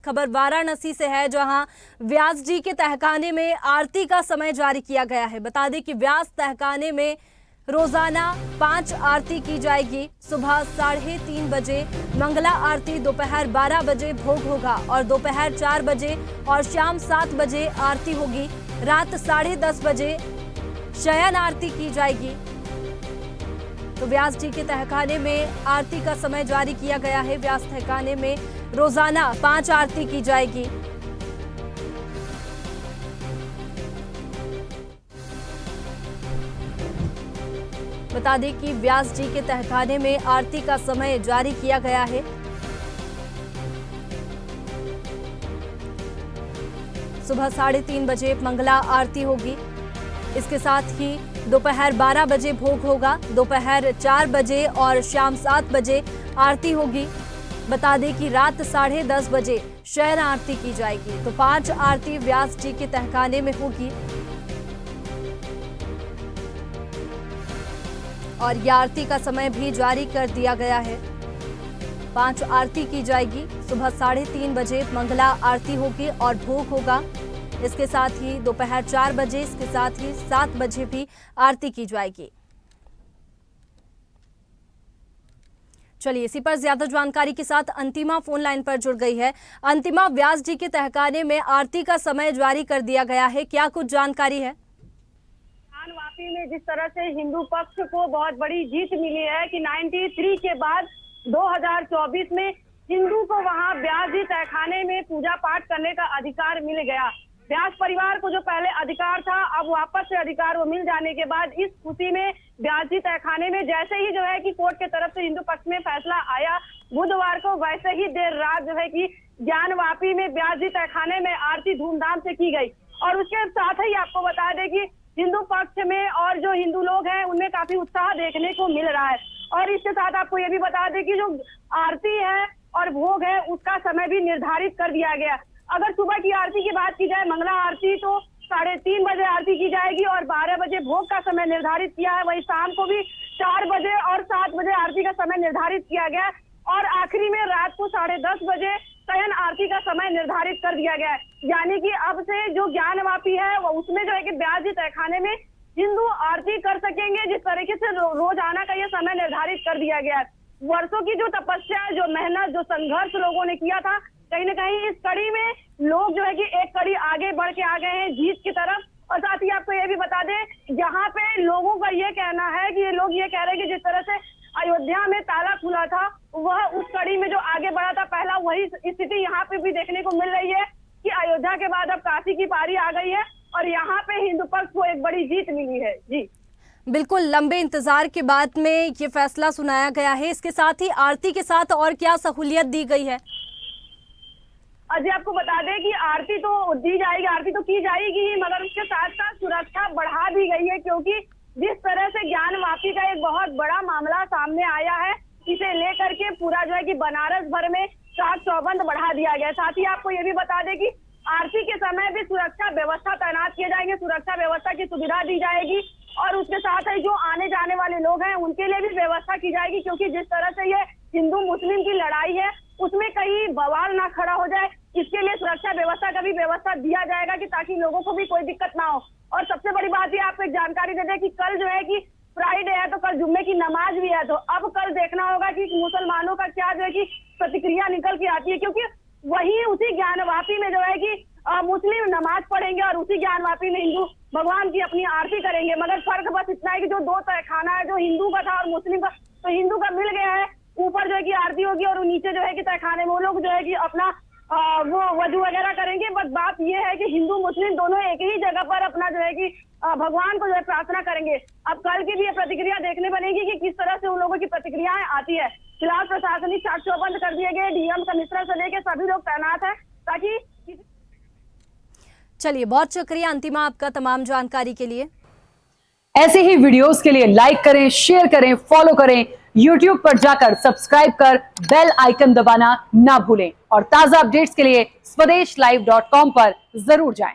खबर वाराणसी से है, जहां व्यास जी के तहखाने में आरती का समय जारी किया गया है। बता दें कि व्यास तहखाने में रोजाना 5 आरती की जाएगी। सुबह 3:30 बजे मंगला आरती, दोपहर 12 बजे भोग होगा और दोपहर 4 बजे और शाम 7 बजे आरती होगी। रात 10:30 बजे शयन आरती की जाएगी। तो व्यास जी के तहखाने में आरती का समय जारी किया गया है। व्यास तहखाने में रोजाना 5 आरती की जाएगी। बता दें कि व्यास जी के तहखाने में आरती का समय जारी किया गया है। सुबह 3:30 बजे मंगला आरती होगी। इसके साथ ही दोपहर 12 बजे भोग होगा, दोपहर 4 बजे और शाम 7 बजे आरती होगी। बता दें कि रात 10:30 बजे शयन आरती की जाएगी। तो 5 आरती व्यास जी के तहखाने में होगी और यह आरती का समय भी जारी कर दिया गया है। 5 आरती की जाएगी। सुबह 3:30 बजे मंगला आरती होगी और भोग होगा। इसके साथ ही दोपहर 4 बजे, इसके साथ ही 7 बजे भी आरती की जाएगी। चलिए, इसी पर ज्यादा जानकारी के साथ अंतिमा फोन लाइन पर जुड़ गई है। अंतिमा, व्यास जी के तहखाने में आरती का समय जारी कर दिया गया है, क्या कुछ जानकारी है? वापी में जिस तरह से हिंदू पक्ष को बहुत बड़ी जीत मिली है कि 93 के बाद 2024 में हिंदू को वहां व्यास जी तहखाने में पूजा पाठ करने का अधिकार मिल गया। व्यास परिवार को जो पहले अधिकार था, अब वापस से अधिकार वो मिल जाने के बाद इस खुशी में व्यास जी तहखाने में जैसे ही जो है कि कोर्ट के तरफ से हिंदू पक्ष में फैसला आया बुधवार को, वैसे ही देर रात जो है कि ज्ञान वापी में व्यास जी तहखाने में आरती धूमधाम से की गई। और उसके साथ ही आपको बता दें कि हिंदू पक्ष में और जो हिंदू लोग हैं उनमें काफी उत्साह देखने को मिल रहा है। और इसके साथ आपको ये भी बता दें कि जो आरती है और भोग है उसका समय भी निर्धारित कर दिया गया। अगर सुबह की आरती की बात की जाए, मंगला आरती, तो 3:30 बजे आरती की जाएगी और 12 बजे भोग का समय निर्धारित किया है। वहीं शाम को भी 4 बजे और 7 बजे आरती का समय निर्धारित किया गया है और आखिरी में रात को 10:30 बजे शयन आरती का समय निर्धारित कर दिया गया है। यानी कि अब से जो ज्ञान वापी है वो उसमें जो है कि व्यास जी तहखाने में हिंदू आरती कर सकेंगे। जिस तरीके से रोजाना का ये समय निर्धारित कर दिया गया है। वर्षों की जो तपस्या, जो मेहनत, जो संघर्ष लोगों ने किया था, कहीं न कहीं इस कड़ी में लोग जो है कि एक कड़ी आगे बढ़ के आ गए हैं जीत की तरफ। और साथ ही आपको ये भी बता दें, यहाँ पे लोगों का ये कहना है कि ये लोग ये कह रहे हैं कि जिस तरह से अयोध्या में ताला खुला था, वह उस कड़ी में जो आगे बढ़ा था पहला, वही स्थिति यहाँ पे भी देखने को मिल रही है कि अयोध्या के बाद अब काशी की पारी आ गई है और यहाँ पे हिंदू पक्ष को एक बड़ी जीत मिली है। जी बिल्कुल, लंबे इंतजार के बाद में ये फैसला सुनाया गया है। इसके साथ ही आरती के साथ और क्या सहूलियत दी गई है? अजय, आपको बता दें कि आरती तो दी जाएगी, आरती तो की जाएगी ही, मगर उसके साथ साथ सुरक्षा बढ़ा दी गई है। क्योंकि जिस तरह से ज्ञान वापी का एक बहुत बड़ा मामला सामने आया है, इसे लेकर के पूरा जो है कि बनारस भर में चाक चौबंद बढ़ा दिया गया। साथ ही आपको ये भी बता दें कि आरती के समय भी सुरक्षा व्यवस्था तैनात किए जाएंगे, सुरक्षा व्यवस्था की सुविधा दी जाएगी और उसके साथ ही जो आने जाने वाले लोग हैं उनके लिए भी व्यवस्था की जाएगी। क्योंकि जिस तरह से ये हिंदू मुस्लिम की लड़ाई है उसमें कहीं बवाल ना खड़ा हो जाए, इसके लिए सुरक्षा व्यवस्था का भी व्यवस्था दिया जाएगा कि ताकि लोगों को भी कोई दिक्कत ना हो। और सबसे बड़ी बात ये आपको एक जानकारी दे दें कि कल जो है कि फ्राइडे है, तो कल जुम्मे की नमाज भी है। तो अब कल देखना होगा कि मुसलमानों का क्या जो है कि प्रतिक्रिया निकल के आती है। क्योंकि वही उसी ज्ञान वापी में जो है कि मुस्लिम नमाज पढ़ेंगे और उसी ज्ञान वापी में हिंदू भगवान की अपनी आरती करेंगे। मगर फर्क बस इतना है कि जो 2 तहखाना है, जो हिंदू का था और मुस्लिम का, तो हिंदू का मिल गया है, ऊपर जो है कि आरती होगी और नीचे जो है कि तहखाने में वो लोग जो है कि अपना वो वजू वगैरह करेंगे। बस बात ये है कि हिंदू मुस्लिम दोनों एक ही जगह पर अपना जो है कि भगवान को जो है प्रार्थना करेंगे। अब कल की भी ये प्रतिक्रिया देखने बनेगी कि किस तरह से उन लोगों की प्रतिक्रियाएं आती है। फिलहाल प्रशासनिक चाक चौबंद कर दिए गए, डीएम कमिश्नर से लेकर सभी लोग तैनात है ताकि। चलिए, बहुत शुक्रिया अंतिमा आपका तमाम जानकारी के लिए। ऐसे ही वीडियोस के लिए लाइक करें, शेयर करें, फॉलो करें। YouTube पर जाकर सब्सक्राइब कर बेल आइकन दबाना ना भूलें और ताजा अपडेट्स के लिए स्वदेशलाइव.com पर जरूर जाएं।